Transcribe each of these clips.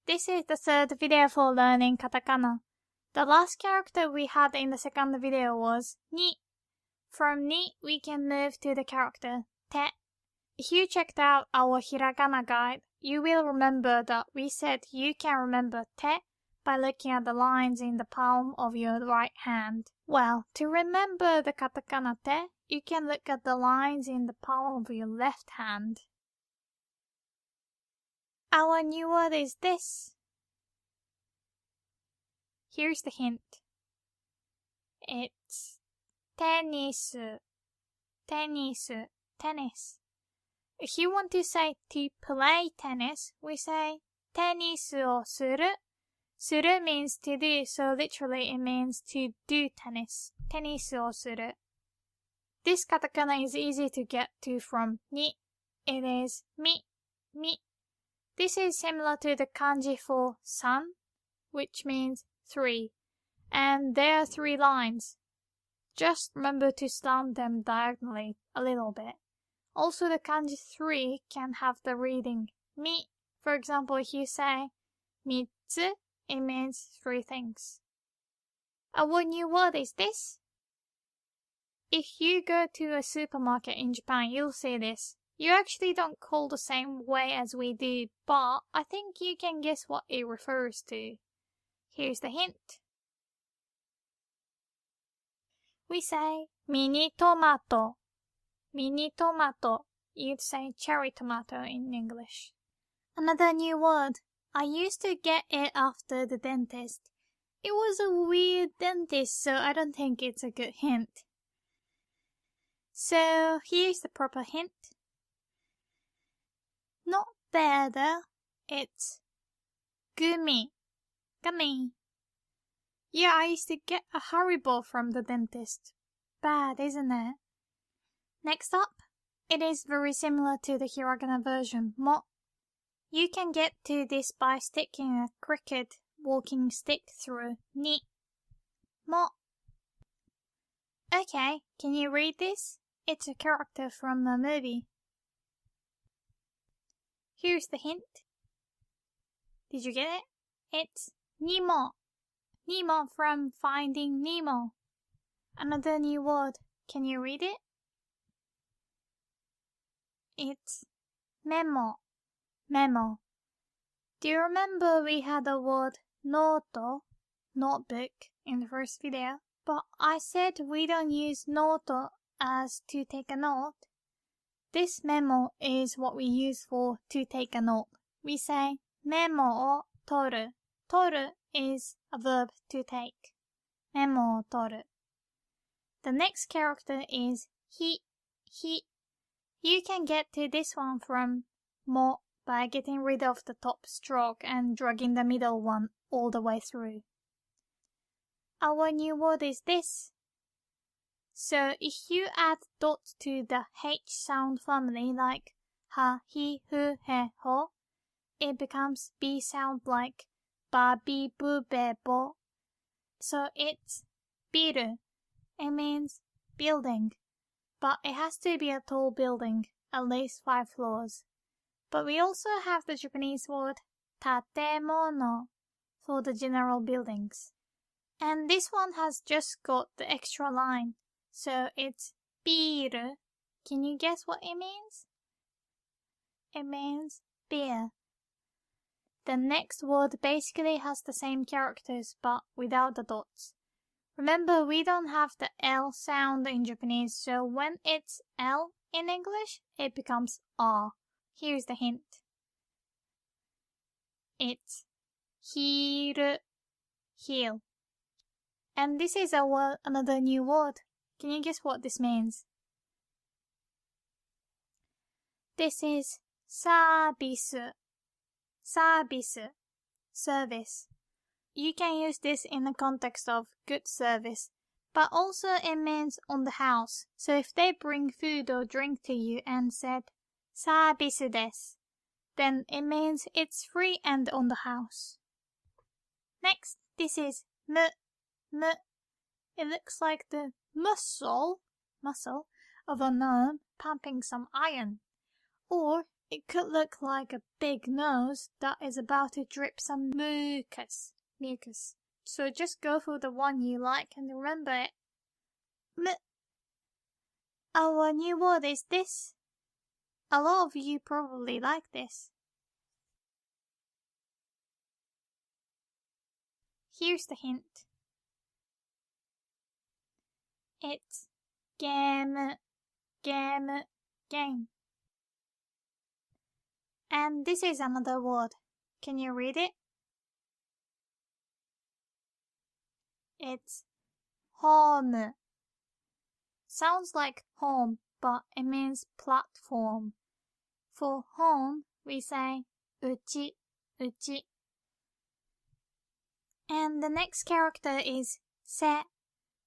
This is the third video for learning katakana. The last character we had in the second video was ni. From ni, we can move to the character te. If you checked out our hiragana guide, you will remember that we said you can remember te by looking at the lines in the palm of your right hand. Well, to remember the katakana te, you can look at the lines in the palm of your left hand. Our new word is this. Here's the hint. It's tennis. Tennis. Tennis. If you want to say to play tennis, we say テニスをする. する means to do, so literally it means to do tennis. テニスをする. This katakana is easy to get to from ni. It is mi, mi. This is similar to the kanji for san, which means 3. And there are 3 lines. Just remember to slant them diagonally a little bit. Also, the kanji 3 can have the reading mi. For example, if you say 3, it means 3 things. Our new word is this. If you go to a supermarket in Japan, you'll see this. You actually don't call the same way as we do, but I think you can guess what it refers to. Here's the hint. We say mini tomato. Mini tomato. You'd say cherry tomato in English. Another new word. I used to get it after the dentist. It was a weird dentist, so I don't think it's a good hint. So here's the proper hint. Not there though. It's gummy. Gummy. Yeah, I used to get a Haribo from the dentist. Bad, isn't it? Next up, it is very similar to the hiragana version, mo. You can get to this by sticking a cricket walking stick through ni. Mo. Okay, can you read this? It's a character from a movie. Here's the hint. Did you get it? It's Nemo. Nemo from Finding Nemo. Another new word. Can you read it? It's memo. Memo. Do you remember we had the word noto, notebook, in the first video? But I said we don't use noto as to take a note. This memo is what we use for to take a note. We say memo o toru. Toru is a verb to take. Memo o toru. The next character is hi. Hi. You can get to this one from mo by getting rid of the top stroke and dragging the middle one all the way through. Our new word is this. So if you add dots to the H sound family like ha, hi, hu, he, ho, it becomes B sound like ba, bi, bu, be, bo. So it's biru. It means building, but it has to be a tall building, at least 5 floors. But we also have the Japanese word tatemono for the general buildings. And this one has just got the extra line. So it's biru. Can you guess what it means? It means beer. The next word basically has the same characters but without the dots. Remember, we don't have the L sound in Japanese, so when it's L in English, it becomes R. Here's the hint. It's hiru, heel. And this is another new word. Can you guess what this means? This is service. Service. Service. You can use this in the context of good service, but also it means on the house. So if they bring food or drink to you and said, サービスです, then it means it's free and on the house. Next, this is mu. It looks like the muscle of an arm pumping some iron. Or It could look like a big nose that is about to drip some mucus. So just go for the one you like and remember it. Our new word is this. A lot of you probably like this. Here's the hint. It's game. And this is another word. Can you read it? It's home. Sounds like home, but it means platform. For home, we say uchi. And the next character is se.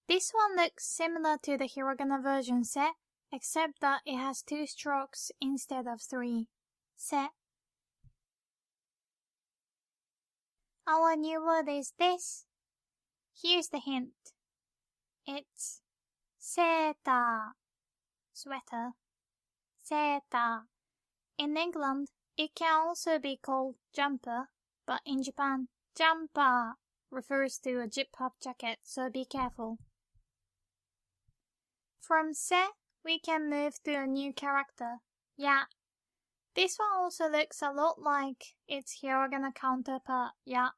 This one looks similar to the hiragana version se, except that it has 2 strokes instead of 3. Se. Our new word is this. Here's the hint. It's seta. Sweater. Seta. In England, it can also be called jumper, but in Japan, jumper refers to a zip-up jacket, so be careful. From se, we can move to a new character, ya. This one also looks a lot like its hiragana counterpart, ya.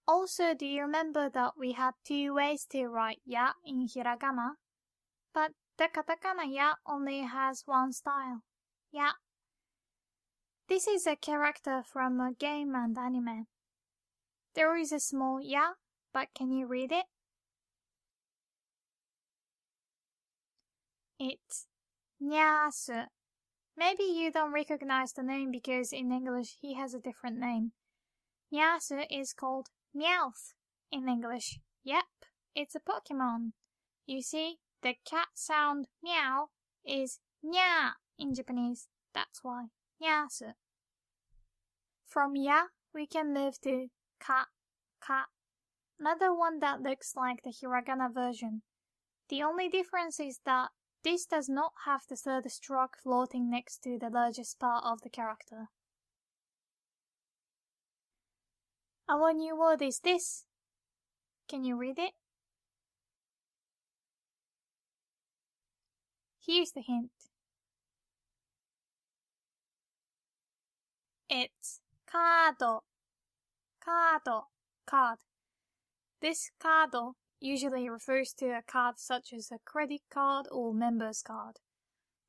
Also, do you remember that we had 2 ways to write ya in hiragana? But the katakana ya only has 1 style, ya. This is a character from a game and anime. There is a small ya, but can you read it? It's nyasu. Maybe you don't recognize the name because in English he has a different name. Nyasu is called Meowth in English. Yep, it's a Pokemon. You see, the cat sound meow is nya in Japanese. That's why nyasu. From ya, we can move to ka. Another one that looks like the hiragana version. The only difference is that this does not have the 3rd stroke floating next to the largest part of the character. Our new word is this. Can you read it? Here's the hint. It's card. This card usually refers to a card such as a credit card or member's card.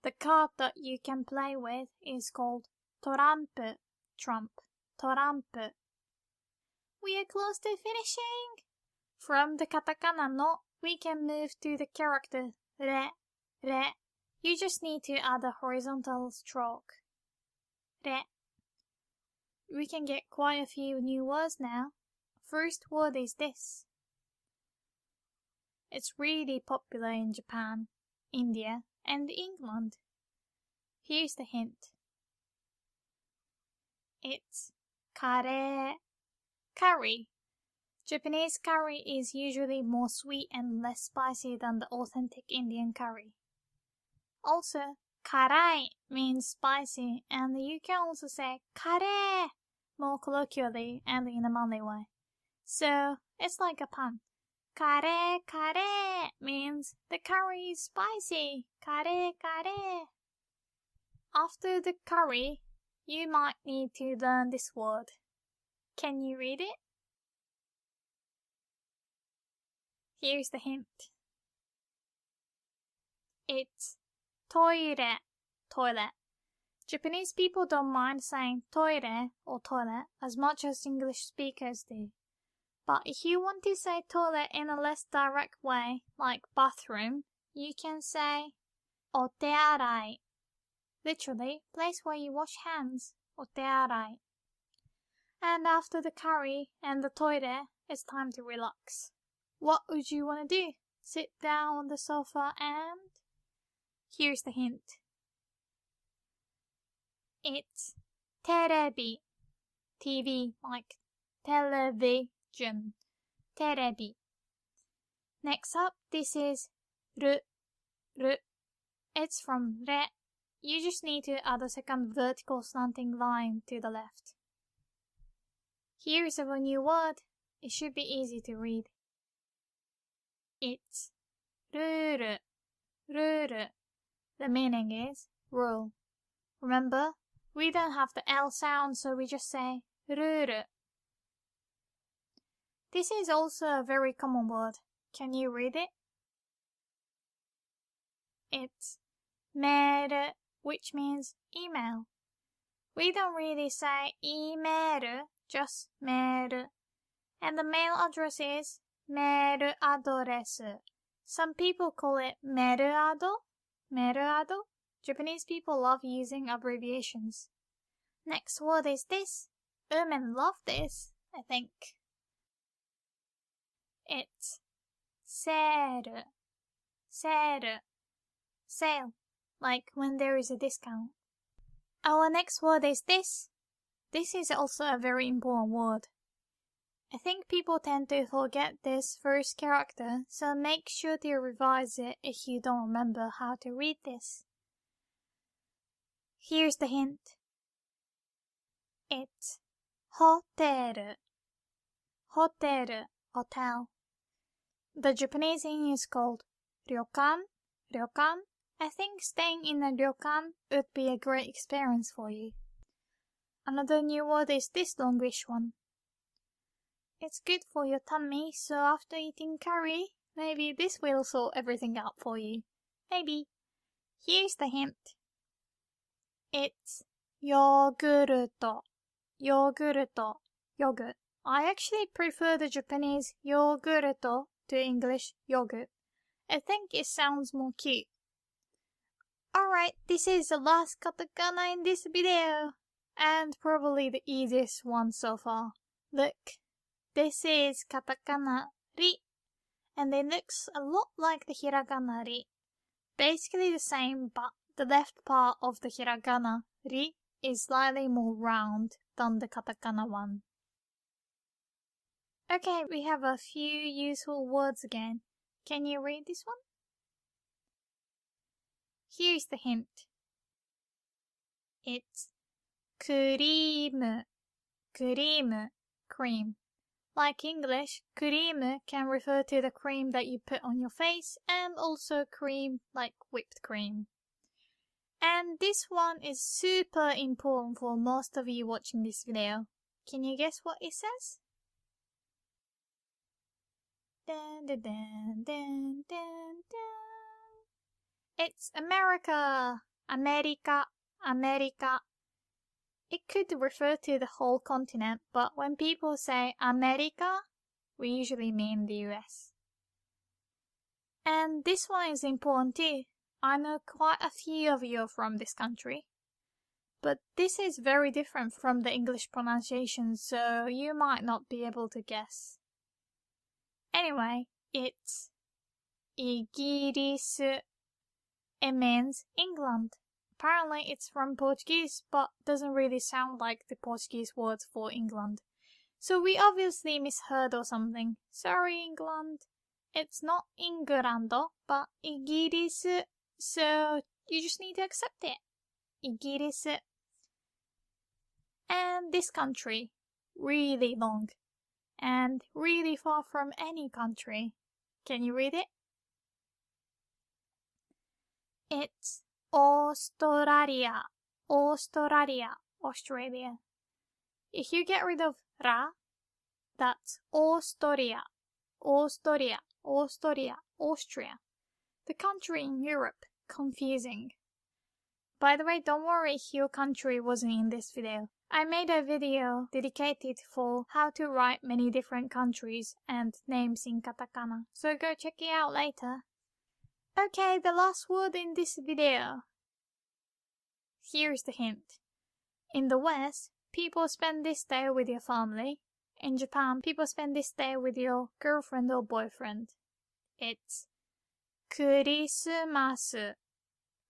The card that you can play with is called trump. We are close to finishing. From the katakana no, we can move to the character re. You just need to add a horizontal stroke. Re. We can get quite a few new words now. First word is this. It's really popular in Japan, India, and England. Here's the hint. It's curry. Japanese curry is usually more sweet and less spicy than the authentic Indian curry. Also, karai means spicy, and you can also say kare more colloquially and in a manly way. So, it's like a pun. Kare means the curry is spicy. Kare. After the curry, you might need to learn this word. Can you read it? Here's the hint. It's toilet. Japanese people don't mind saying toire or toilet as much as English speakers do. But if you want to say toilet in a less direct way, like bathroom, you can say otearai. Literally, place where you wash hands, otearai. And after the curry and the toilet, it's time to relax. What would you want to do? Sit down on the sofa and... Here's the hint. It's terebi. TV, like television. Terebi. Next up, this is ru. It's from re, you just need to add a second vertical slanting line to the left. Here's a new word. It should be easy to read. It's ルール, ルール. The meaning is rule. Remember, we don't have the L sound, so we just say ルール. This is also a very common word. Can you read it? It's メール, which means email. We don't really say イメール, just メール. And the mail address is メールアドレス. Some people call it メルアド. メルアド. Japanese people love using abbreviations. Next word is this. Women love this, I think. It's セール. セール. Sale, like when there is a discount. Our next word is this. This is also a very important word. I think people tend to forget this first character, so make sure to revise it if you don't remember how to read this. Here's the hint. It's ホテル. ホテル, hotel. The Japanese inn is called 旅館, 旅館. I think staying in a ryokan would be a great experience for you. Another new word is this longish one. It's good for your tummy, so after eating curry, maybe this will sort everything out for you. Maybe. Here's the hint. It's ヨーグルト. ヨーグルト. Yogurt. I actually prefer the Japanese ヨーグルト to English yogurt. I think it sounds more cute. Alright, this is the last katakana in this video, and probably the easiest one so far. Look, this is katakana ri, and it looks a lot like the hiragana ri. Basically the same, but the left part of the hiragana ri is slightly more round than the katakana one. Okay, we have a few useful words again. Can you read this one? Here's the hint. It's クリーム, クリーム, cream. Like English, cream can refer to the cream that you put on your face and also cream like whipped cream. And this one is super important for most of you watching this video. Can you guess what it says? Dun, dun, dun, dun, dun, dun. It's America, America, America. It could refer to the whole continent, but when people say America, we usually mean the US. And this one is important too. I know quite a few of you are from this country. But this is very different from the English pronunciation, so you might not be able to guess. Anyway, it's イギリス. It means England. Apparently it's from Portuguese, but doesn't really sound like the Portuguese words for England. So we obviously misheard or something. Sorry, England. It's not Inglando, but イギリス. So you just need to accept it. イギリス. And this country, really long. And really far from any country. Can you read it? It's Australia, Australia, Australia. If you get rid of ra, that's Austria, Austria, Austria, Austria. The country in Europe. Confusing. By the way, don't worry if your country wasn't in this video. I made a video dedicated for how to write many different countries and names in katakana, so go check it out later. Okay, the last word in this video. Here's the hint. In the West, people spend this day with your family. In Japan, people spend this day with your girlfriend or boyfriend. It's クリスマス.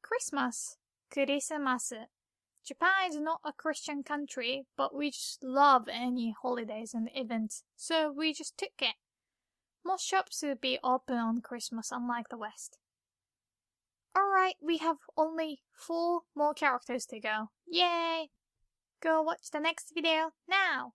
Christmas. クリスマス. Japan is not a Christian country, but we just love any holidays and events, so we just took it. Most shops will be open on Christmas, unlike the West. Alright, we have only 4 more characters to go. Yay! Go watch the next video now!